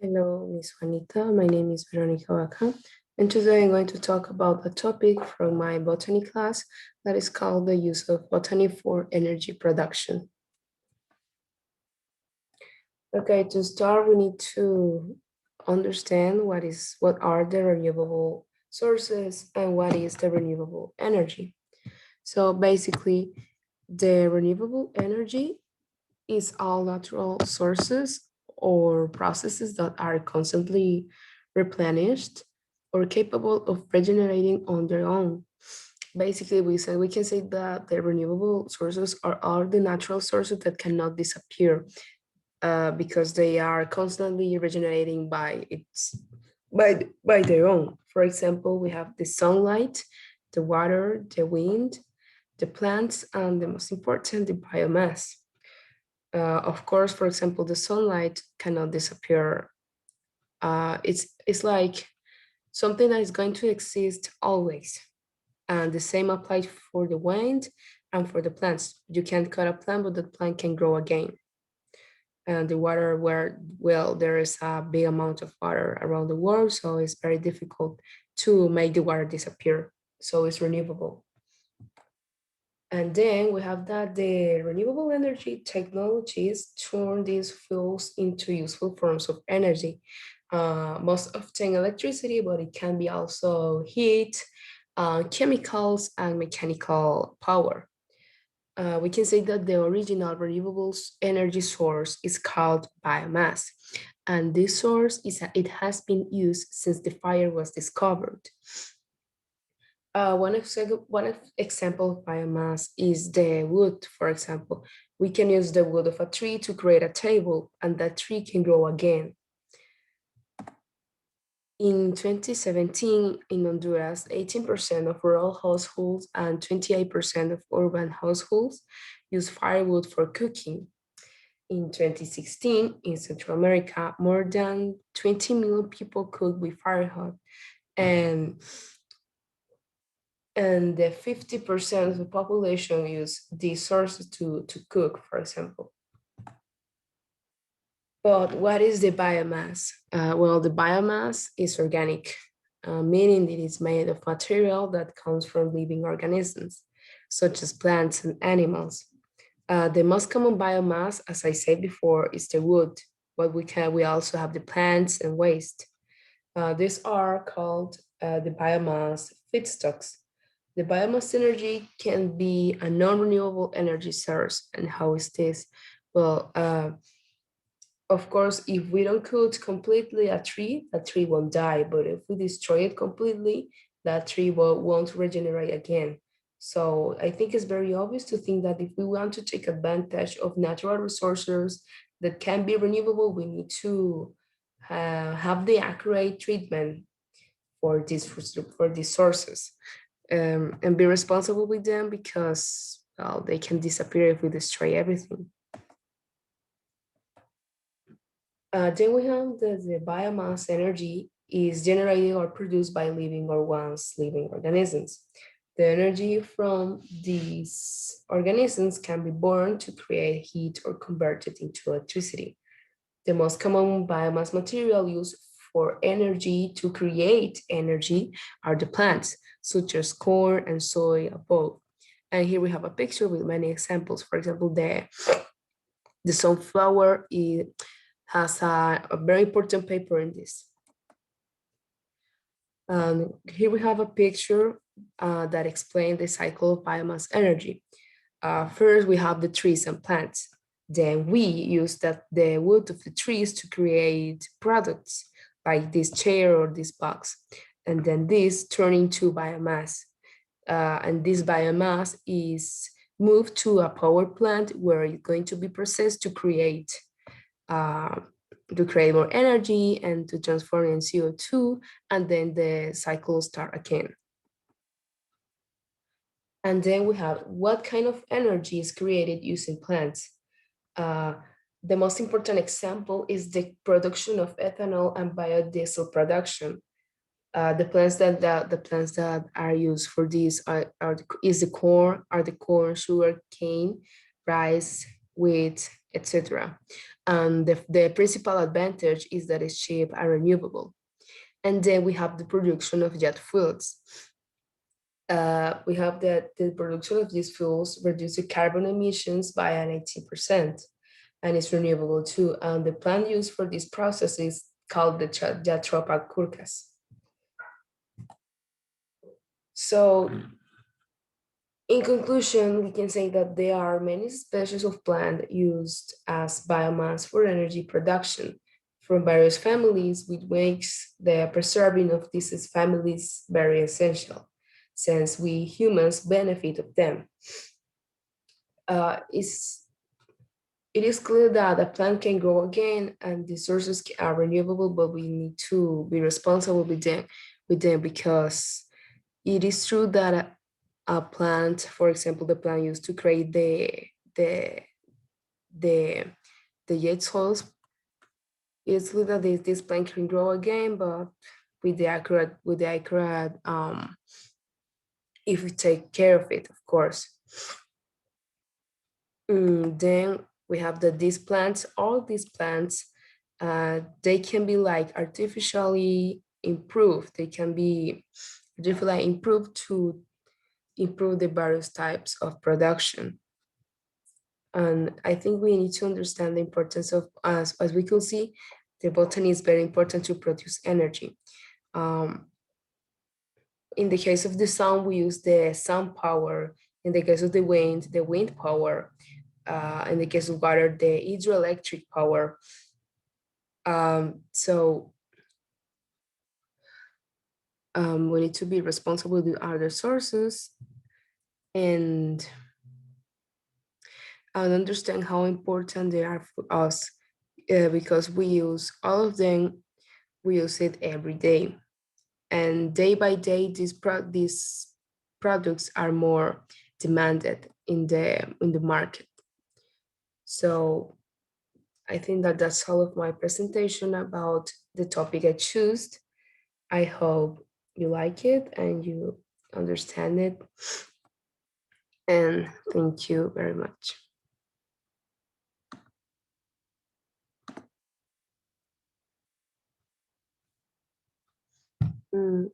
Hello, Miss Juanita. My name is Verónica Baca, and today I'm going to talk about a topic from my botany class that is called the use of botany for energy production. Okay, to start, we need to understand what are the renewable sources and what is the renewable energy. So basically, the renewable energy is all natural sources or processes that are constantly replenished or capable of regenerating on their own. Basically, we can say that the renewable sources are all the natural sources that cannot disappear because they are constantly regenerating by their own. For example, we have the sunlight, the water, the wind, the plants, and the most important, the biomass. Of course, for example, the sunlight cannot disappear. It's like something that is going to exist always. And the same applies for the wind and for the plants. You can't cut a plant, but the plant can grow again. And the water, well, there is a big amount of water around the world, so it's very difficult to make the water disappear. So it's renewable. And then we have that the renewable energy technologies turn these fuels into useful forms of energy. Most often electricity, but it can be also heat, chemicals, and mechanical power. We can say that the original renewable energy source is called biomass. And this source it has been used since the fire was discovered. One example of biomass is the wood, for example. We can use the wood of a tree to create a table, and that tree can grow again. In 2017, in Honduras, 18% of rural households and 28% of urban households use firewood for cooking. In 2016, in Central America, more than 20 million people cook with firewood, and and the 50% of the population use these sources to cook, for example. But what is the biomass? Well, the biomass is organic, meaning it is made of material that comes from living organisms, such as plants and animals. The most common biomass, as I said before, is the wood, but we also have the plants and waste. These are called the biomass feedstocks. The biomass energy can be a non-renewable energy source. And how is this? Well, of course, if we don't cut completely a tree, that tree won't die. But if we destroy it completely, that tree won't regenerate again. So I think it's very obvious to think that if we want to take advantage of natural resources that can be renewable, we need to have the accurate treatment for these sources, and be responsible with them because well, they can disappear if we destroy everything. Then we have the biomass energy is generated or produced by living or once living organisms. The energy from these organisms can be burned to create heat or converted into electricity. The most common biomass material used for energy to create energy are the plants, such as corn and soy above. And here we have a picture with many examples. For example, the sunflower has a very important paper in this. Here we have a picture that explains the cycle of biomass energy. First, we have the trees and plants. Then we use the wood of the trees to create products like this chair or this box. And then this turn into biomass. And this biomass is moved to a power plant where it's going to be processed uh, to create more energy and to transform in CO2, and then the cycle start again. And then we have what kind of energy is created using plants. Uh, the most important example is the production of ethanol and biodiesel production. The plants that are used for this are the corn, sugar cane, rice, wheat, etc. And the principal advantage is that it's cheap and renewable. And then we have the production of jet fuels. We have that the production of these fuels reduces carbon emissions by an 80%, and it's renewable too. And the plant used for this process is called the Jatropha curcas. So, in conclusion, we can say that there are many species of plant used as biomass for energy production from various families, which makes the preserving of these families very essential, since we humans benefit of them. Uh, it's, it is clear that a plant can grow again and the sources are renewable, but we need to be responsible with them because it is true that a plant, for example, the plant used to create the the the jet soils, it's true that this plant can grow again, but with the accurate if we take care of it, of course. Then we have that these plants, all these plants, they can be like artificially improved. They can be artificially improved to improve the various types of production. And I think we need to understand the importance of, as we could see, the botany is very important to produce energy. Um, in the case of the sun, we use the sun power. In the case of the wind power. In the case of water, the hydroelectric power. So we need to be responsible with other sources and understand how important they are for us because we use all of them, we use it every day. And day by day, these products are more demanded in the market. So I think that that's all of my presentation about the topic I chose. I hope you like it and you understand it. And thank you very much. Mm.